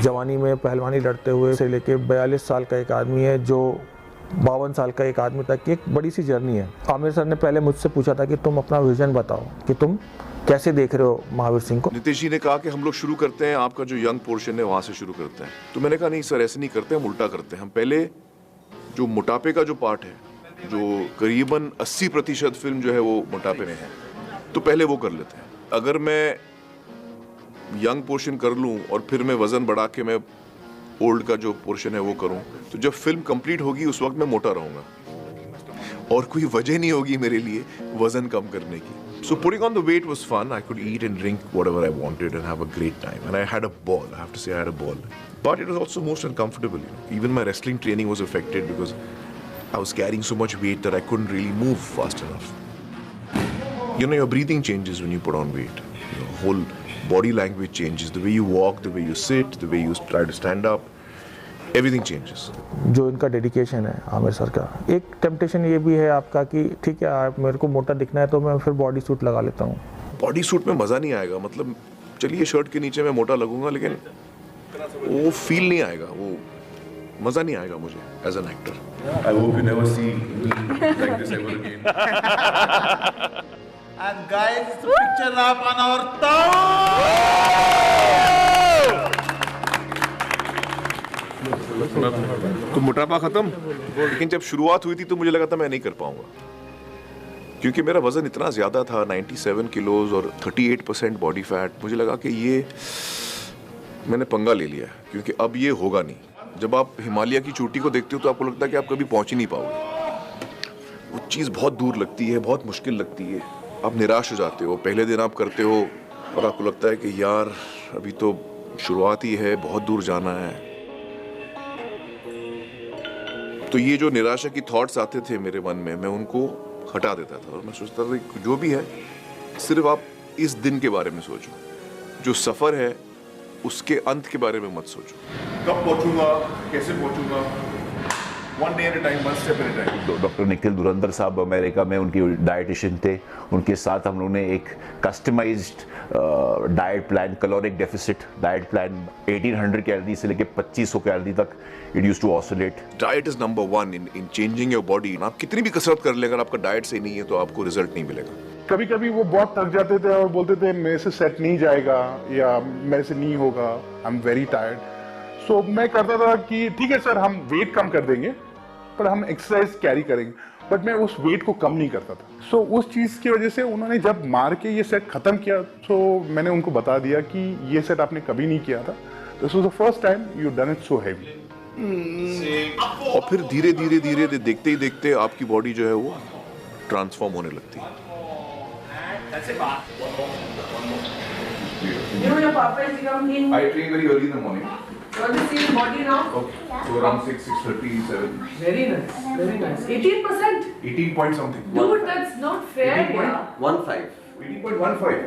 जवानी में पहलवानी लड़ते हुए से लेके 42 साल का एक आदमी है जो 52 साल का एक आदमी तक की एक बड़ी सी जर्नी है। आमिर सर ने पहले मुझसे पूछा था कि तुम अपना विजन बताओ कि तुम कैसे देख रहे हो महावीर सिंह को। नितेश जी ने कहा कि हम लोग शुरू करते हैं, आपका जो यंग पोर्शन है वहां से शुरू करते हैं। तो मैंने कहा नहीं सर, ऐसे नहीं करते, हम उल्टा करते हैं। हम पहले जो मोटापे का जो पार्ट है, जो करीबन 80% फिल्म जो है वो मोटापे में है, तो पहले वो कर लेते हैं। अगर मैं यंग पोर्शन कर लूं और फिर मैं वजन बढ़ा के मैं ओल्ड का जो पोर्शन है वो करूं, तो जब फिल्म कंप्लीट होगी उस वक्त मैं मोटा रहूंगा और कोई वजह नहीं होगी मेरे लिए वजन कम करने की। So putting on the weight was fun. I could eat and drink whatever I wanted and have a great time. And I had a ball. I have to say I had a ball. But it was also most uncomfortable. Even my wrestling training was affected because I was carrying so much weight that I couldn't really move fast enough. Your breathing changes when you put on weight. Your whole body language changes. The way you walk, the way you sit, the way you try to stand up. Everything changes. जो इनका dedication है Aamir sir का, एक temptation ये भी है आपका कि ठीक है आप मेरे को मोटा दिखना है तो मैं फिर बॉडी सूट लगा लेता हूँ। बॉडी सूट में मज़ा नहीं आएगा। मतलब चलिए शर्ट के नीचे मैं मोटा लगूंगा लेकिन वो फील नहीं आएगा, वो मज़ा नहीं आएगा मुझे as an actor. I hope you never see me like this ever again. And guys, picture wrap on our top. तो मोटापा खत्म, लेकिन जब शुरुआत हुई थी तो मुझे लगा था मैं नहीं कर पाऊंगा, क्योंकि मेरा वजन इतना ज्यादा था 97 किलोज और 38% बॉडी फैट। मुझे लगा कि ये मैंने पंगा ले लिया, क्योंकि अब ये होगा नहीं। जब आप हिमालय की चोटी को देखते हो तो आपको लगता है कि आप कभी पहुंच ही नहीं पाओगे। वो चीज़ बहुत दूर लगती है, बहुत मुश्किल लगती है। आप निराश हो जाते हो। पहले दिन आप करते हो और आपको लगता है कि यार अभी तो शुरुआत ही है, बहुत दूर जाना है। तो ये जो निराशा की थॉट्स आते थे मेरे मन में, मैं उनको हटा देता था और मैं सोचता था कि जो भी है सिर्फ आप इस दिन के बारे में सोचो, जो सफ़र है उसके अंत के बारे में मत सोचो। कब पहुंचूंगा, कैसे पहुंचूंगा, one day at a time, one step at a time। Doctor Nikhil धुरंधर साहब अमेरिका में उनकी डाइटिशियन थे, उनके साथ हम लोगों ने एक customised diet plan, caloric deficit diet plan 1800 calorie से लेके 2500 कैलोरी तक it used to oscillate. Diet is number 1 in changing your body. आप कितनी भी कसरत कर ले, अगर आपका डाइट सही नहीं है तो आपको रिजल्ट नहीं मिलेगा। कभी कभी वो बहुत थक जाते थे और बोलते थे मेरे से सेट नहीं जाएगा या मेरे से नहीं होगा, आई एम वेरी टायर्ड। सो मैं करता था कि ठीक है सर, हम वेट कम कर देंगे पर हम एक्सरसाइज कैरी करेंगे, बट मैं उस वेट को कम नहीं करता था। सो उस चीज़ की वजह से उन्होंने जब मार के ये सेट खत्म किया, तो मैंने उनको बता दिया कि ये सेट आपने कभी नहीं किया था, this was the first time you done it so heavy. और फिर धीरे धीरे धीरे देखते ही देखते आपकी बॉडी जो है वो ट्रांसफॉर्म होने लगती है। I train very early in the morning. You want to see his body now? Okay. So around 6:30, 7. Very nice, very nice. 18%? 18 point something. Dude, that's not fair. 18.15. 18.15.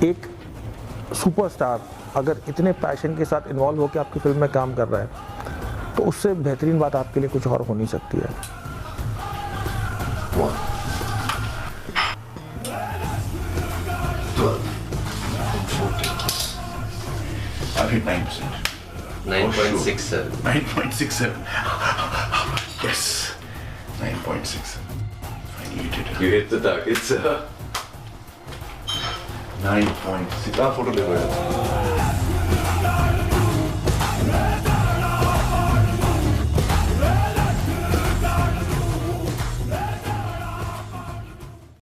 एक सुपरस्टार अगर इतने पैशन के साथ इन्वॉल्व होकर आपकी फिल्म में काम कर रहा है तो उससे बेहतरीन बात आपके लिए कुछ और हो नहीं सकती है। I hit 9%. 9.67. 9.67. Yes. 9.67. Finally hit it. You hit the target, sir. 9.6 photo ले रहे हो